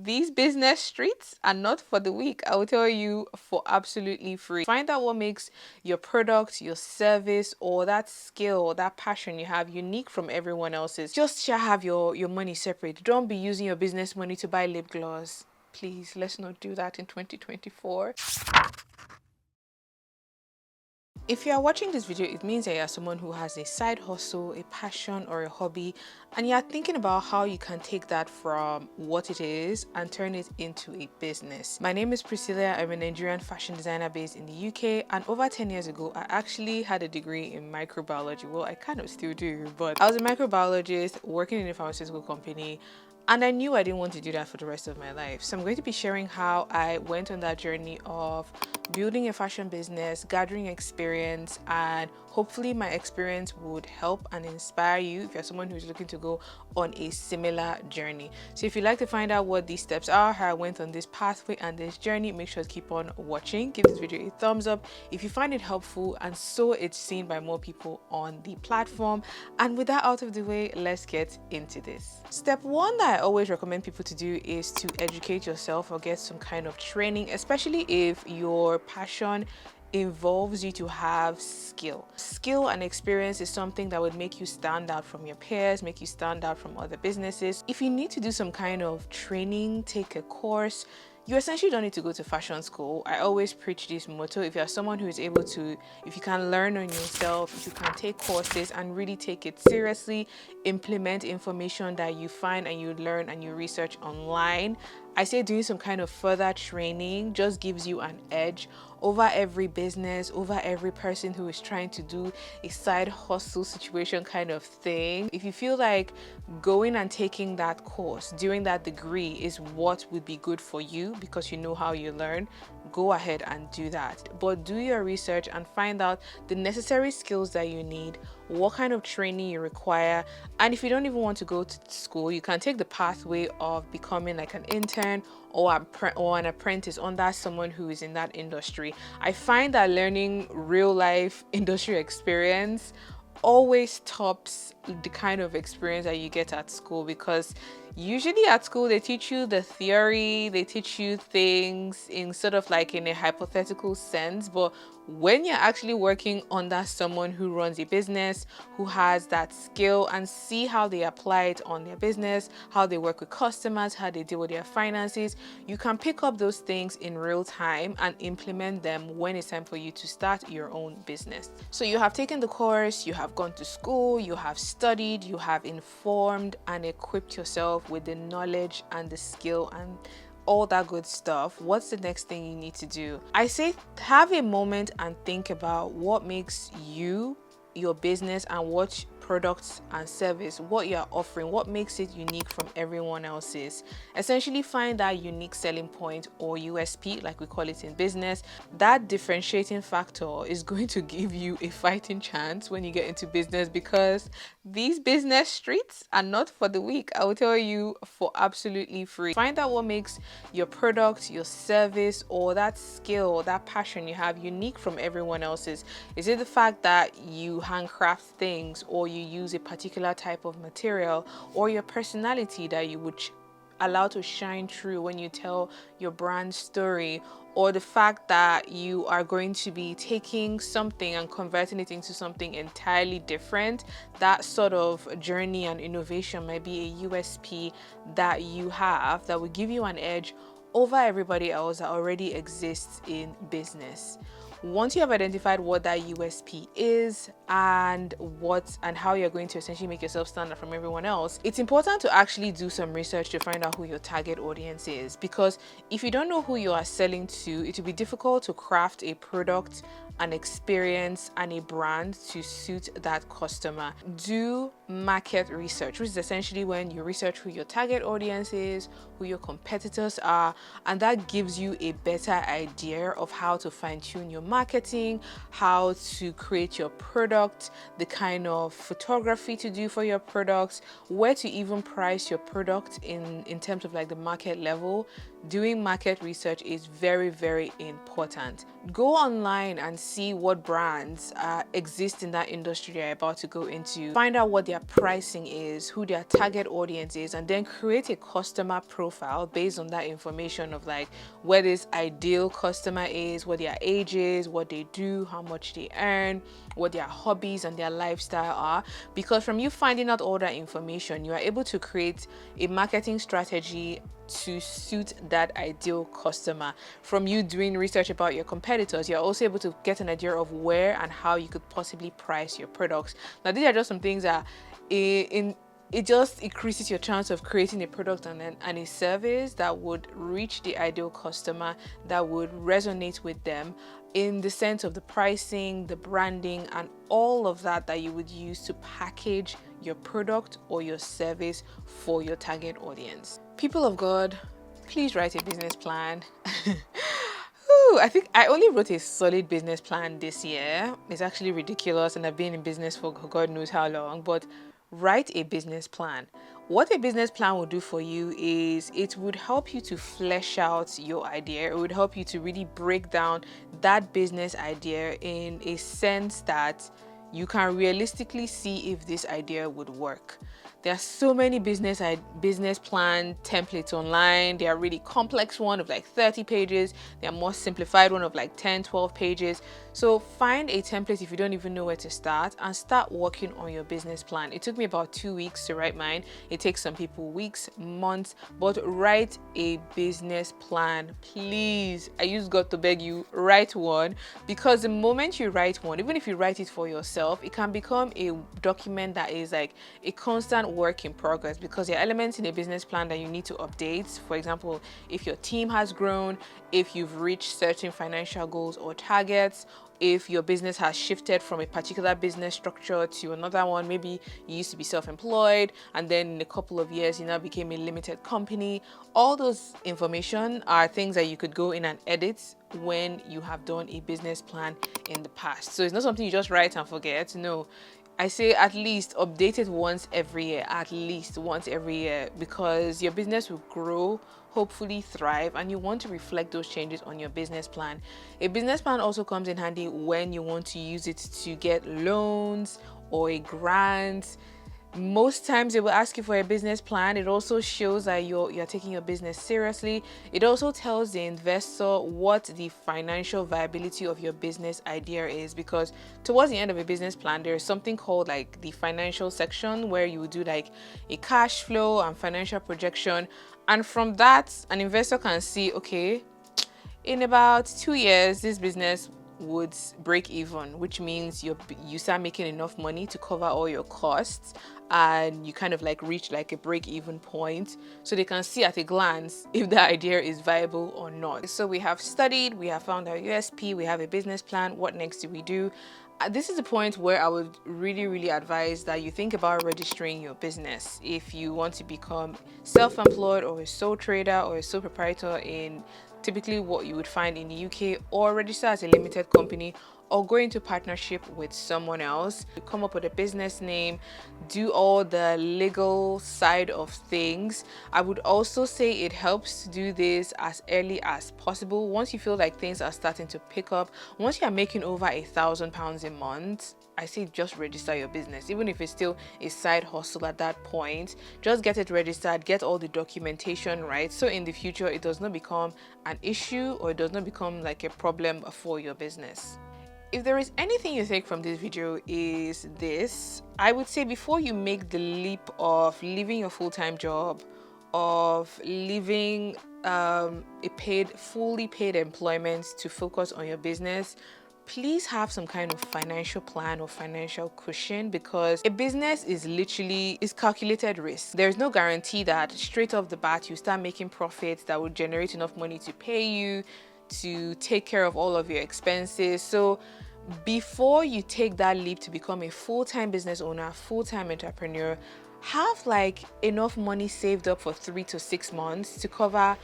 These business streets are not for the weak. I will tell you for absolutely free. Find out what makes your product, your service, or that skill, that passion you have unique from everyone else's. Just have your money separate. Don't be using your business money to buy lip gloss. Please, let's not do that in 2024. If you are watching this video, it means that you are someone who has a side hustle, a passion, or a hobby, and you are thinking about how you can take that from what it is and turn it into a business. My name is Priscilla. I'm a Nigerian fashion designer based in the UK, and over 10 years ago, I actually had a degree in microbiology. Well, I kind of still do, but I was a microbiologist working in a pharmaceutical company. And I knew I didn't want to do that for the rest of my life. So I'm going to be sharing how I went on that journey of building a fashion business, gathering experience, and hopefully my experience would help and inspire you if you're someone who's looking to go on a similar journey. So if you'd like to find out what these steps are, how I went on this pathway and this journey, make sure to keep on watching. Give this video a thumbs up if you find it helpful and so it's seen by more people on the platform. And with that out of the way, let's get into this. Step one that I always recommend people to do is to educate yourself or get some kind of training, especially if your passion involves you to have skill. Skill and experience is something that would make you stand out from your peers, make you stand out from other businesses. If you need to do some kind of training, take a course, you essentially don't need to go to fashion school. I always preach this motto: if you're someone who is able to, if you can learn on yourself, if you can take courses and really take it seriously, implement information that you find and you learn and you research online, I say doing some kind of further training just gives you an edge over every business, over every person who is trying to do a side hustle situation kind of thing. If you feel like going and taking that course, doing that degree is what would be good for you because you know how you learn, go ahead and do that. But do your research and find out the necessary skills that you need, what kind of training you require. And if you don't even want to go to school, you can take the pathway of becoming like an intern or an apprentice under someone who is in that industry. I find that learning real life industry experience always tops the kind of experience that you get at school, because usually at school they teach you the theory, they teach you things in sort of like in a hypothetical sense, but when you're actually working under someone who runs a business, who has that skill, and see how they apply it on their business, how they work with customers, how they deal with their finances, you can pick up those things in real time and implement them when it's time for you to start your own business. So you have taken the course, you have gone to school, you have studied, you have informed and equipped yourself with the knowledge and the skill and all that good stuff. What's the next thing you need to do? I say have a moment and think about what makes you, your business, and what products and service, what you're offering, what makes it unique from everyone else's. Essentially find that unique selling point, or USP like we call it in business. That differentiating factor is going to give you a fighting chance when you get into business, because these business streets are not for the weak. I will tell you for absolutely free. Find out what makes your product, your service, or that skill, that passion you have unique from everyone else's. Is it the fact that you handcraft things, or you use a particular type of material, or your personality that you would allow to shine through when you tell your brand story, or the fact that you are going to be taking something and converting it into something entirely different? That sort of journey and innovation might be a USP that you have that will give you an edge over everybody else that already exists in business. Once you have identified what that USP is and how you're going to essentially make yourself stand out from everyone else, it's important to actually do some research to find out who your target audience is, because if you don't know who you are selling to, it will be difficult to craft a product, an experience, and a brand to suit that customer. Do market research, which is essentially when you research who your target audience is, who your competitors are, and that gives you a better idea of how to fine-tune your marketing, how to create your product, the kind of photography to do for your products, where to even price your product in terms of like the market level. Doing market research is very, very important. Go online and see what brands exist in that industry you're about to go into. Find out what their their pricing is, who their target audience is, and then create a customer profile based on that information of like where this ideal customer is, what their age is, what they do, how much they earn, what their hobbies and their lifestyle are. Because from you finding out all that information, you are able to create a marketing strategy to suit that ideal customer. From you doing research about your competitors, you're also able to get an idea of where and how you could possibly price your products. Now, these are just some things that it just increases your chance of creating a product and a service that would reach the ideal customer, that would resonate with them in the sense of the pricing, the branding, and all of that you would use to package your product or your service for your target audience. People of God, please write a business plan. I think I only wrote a solid business plan this year. It's actually ridiculous, and I've been in business for God knows how long, but write a business plan. What a business plan will do for you is it would help you to flesh out your idea. It would help you to really break down that business idea in a sense that you can realistically see if this idea would work. There are so many business plan templates online. There are really complex one of like 30 pages. There are more simplified one of like 10, 12 pages. So find a template if you don't even know where to start and start working on your business plan. It took me about 2 weeks to write mine. It takes some people weeks, months, but write a business plan, please. I use God to beg you, write one, because the moment you write one, even if you write it for yourself, it can become a document that is like a constant work in progress, because there are elements in a business plan that you need to update. For example, if your team has grown, if you've reached certain financial goals or targets, if your business has shifted from a particular business structure to another one. Maybe you used to be self-employed and then in a couple of years you now became a limited company. All those information are things that you could go in and edit when you have done a business plan in the past. So it's not something you just write and forget. No, I say at least update it once every year, at least once every year, because your business will grow, hopefully thrive, and you want to reflect those changes on your business plan. A business plan also comes in handy when you want to use it to get loans or a grant. Most times they will ask you for a business plan. It also shows that you're taking your business seriously. It also tells the investor what the financial viability of your business idea is, because towards the end of a business plan there is something called like the financial section, where you do like a cash flow and financial projection, and from that an investor can see, okay, in about 2 years this business would break even, which means you start making enough money to cover all your costs, and you kind of like reach like a break even point, so they can see at a glance if the idea is viable or not. So we have studied, we have found our USP, we have a business plan. What next do we do? This is the point where I would really advise that you think about registering your business. If you want to become self-employed or a sole trader or a sole proprietor in typically what you would find in the UK, or register as a limited company, or go into partnership with someone else, come up with a business name, do all the legal side of things. I would also say it helps to do this as early as possible. Once you feel like things are starting to pick up, once you're making over £1,000 a month, I say just register your business. Even if it's still a side hustle at that point, just get it registered, get all the documentation right, so in the future it does not become an issue or it does not become like a problem for your business. If there is anything you take from this video is this, I would say before you make the leap of leaving your full-time job, of leaving a fully paid employment to focus on your business, please have some kind of financial plan or financial cushion, because a business is calculated risk. There's no guarantee that straight off the bat you start making profits that will generate enough money to pay you, to take care of all of your expenses. So before you take that leap to become a full-time business owner, full-time entrepreneur, have like enough money saved up for 3 to 6 months to cover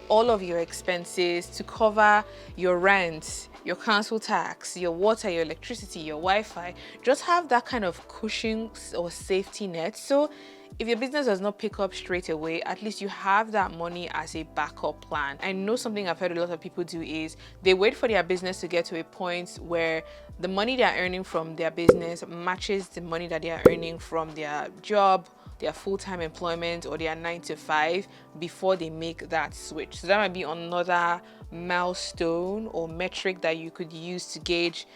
all of your expenses, to cover your rent, your council tax, your water, your electricity, your Wi-Fi. Just have that kind of cushion or safety net. So If your business does not pick up straight away, at least you have that money as a backup plan. I know something I've heard a lot of people do is they wait for their business to get to a point where the money they're earning from their business matches the money that they are earning from their job, their full-time employment, or their 9 to 5 before they make that switch. So that might be another milestone or metric that you could use to gauge,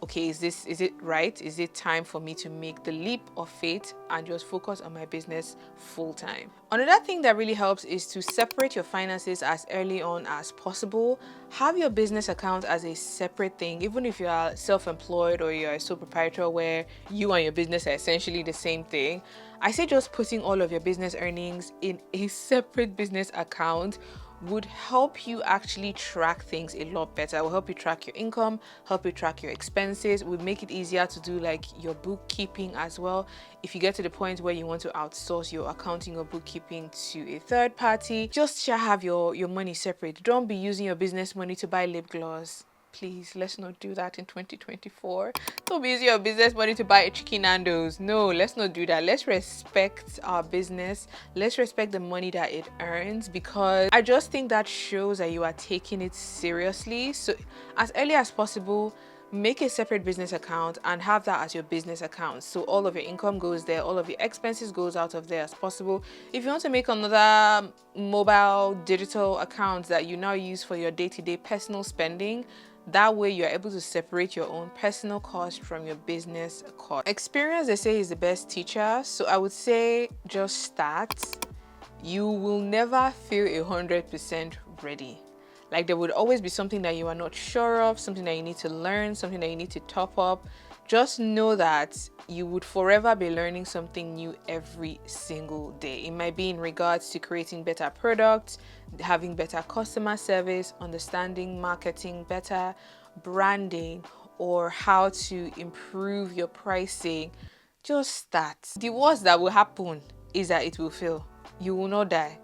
okay, is it right? Is it time for me to make the leap of faith and just focus on my business full time? Another thing that really helps is to separate your finances as early on as possible. Have your business account as a separate thing, even if you are self-employed or you're a sole proprietor where you and your business are essentially the same thing. I say just putting all of your business earnings in a separate business account would help you actually track things a lot better. It will help you track your income, help you track your expenses, would make it easier to do like your bookkeeping as well. If you get to the point where you want to outsource your accounting or bookkeeping to a third party, just have your money separate. Don't be using your business money to buy lip gloss. Please, let's not do that in 2024. Don't be using your business money to buy a chicken Nando's. No, let's not do that. Let's respect our business. Let's respect the money that it earns, because I just think that shows that you are taking it seriously. So as early as possible, make a separate business account and have that as your business account. So all of your income goes there, all of your expenses goes out of there as possible. If you want to make another mobile digital account that you now use for your day-to-day personal spending, that way you're able to separate your own personal cost from your business cost. Experience, they say, is the best teacher. So I would say just start. You will never feel 100% ready. Like there would always be something that you are not sure of, something that you need to learn, something that you need to top up. Just know that you would forever be learning something new every single day. It might be in regards to creating better products, having better customer service, understanding marketing better, branding, or how to improve your pricing. Just start. The worst that will happen is that it will fail. You will not die.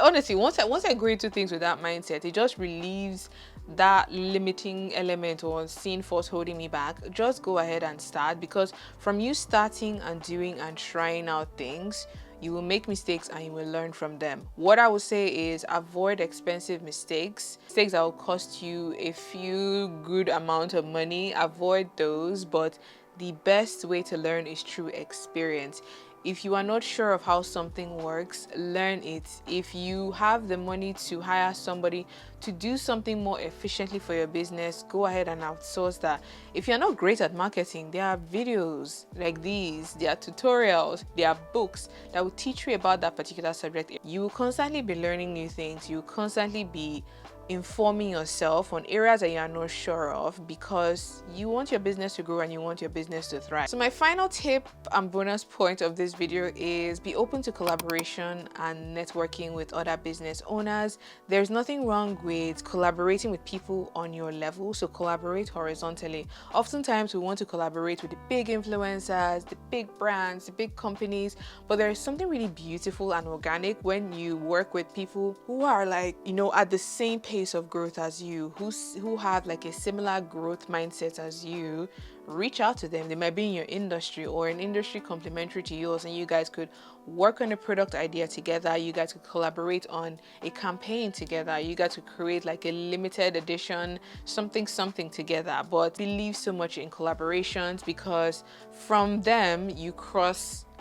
Honestly, once I go into things with that mindset, it just relieves that limiting element or unseen force holding me back. Just go ahead and start, because from you starting and doing and trying out things, you will make mistakes and you will learn from them. What I would say is avoid expensive mistakes that will cost you a few good amount of money. Avoid those, but the best way to learn is through experience. If you are not sure of how something works, learn it. If you have the money to hire somebody to do something more efficiently for your business, go ahead and outsource that. If you're not great at marketing, there are videos like these, there are tutorials, there are books that will teach you about that particular subject. You will constantly be learning new things. You will constantly be informing yourself on areas that you are not sure of, because you want your business to grow and you want your business to thrive. So my final tip and bonus point of this video is be open to collaboration and networking with other business owners. There's nothing wrong with collaborating with people on your level, so collaborate horizontally. Oftentimes we want to collaborate with the big influencers, the big brands, the big companies, but there is something really beautiful and organic when you work with people who are like, at the same pace of growth as you, who have like a similar growth mindset as you. Reach out to them. They might be in your industry or an industry complementary to yours, and you guys could work on a product idea together. You guys could collaborate on a campaign together. You guys could create like a limited edition something together. But believe so much in collaborations, because from them you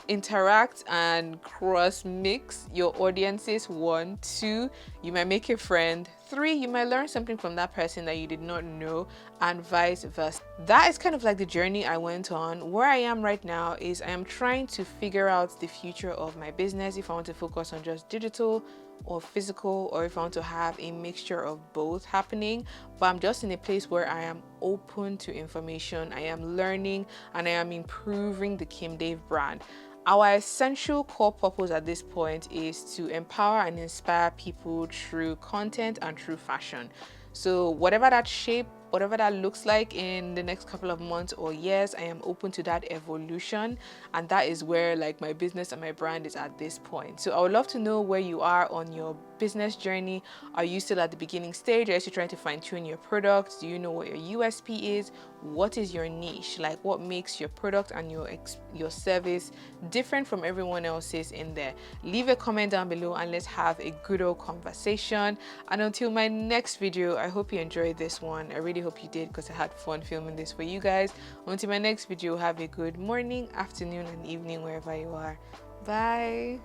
interact and cross mix your audiences. 1, 2, you might make a friend. 3, you might learn something from that person that you did not know, and vice versa. That is kind of like the journey I went on. Where I am right now is I am trying to figure out the future of my business, if I want to focus on just digital or physical, or if I want to have a mixture of both happening. But I'm just in a place where I am open to information, I am learning, and I am improving the Kim Dave brand. Our essential core purpose at this point is to empower and inspire people through content and through fashion. So whatever that shape, whatever that looks like in the next couple of months or years, I am open to that evolution, and that is where like my business and my brand is at this point. So I would love to know where you are on your business journey? Are you still at the beginning stage? Are you still trying to fine tune your product? Do you know what your USP is? What is your niche? Like, what makes your product and your service different from everyone else's in there? Leave a comment down below and let's have a good old conversation. And until my next video, I hope you enjoyed this one. I really hope you did, because I had fun filming this for you guys. Until my next video, have a good morning, afternoon, and evening wherever you are. Bye.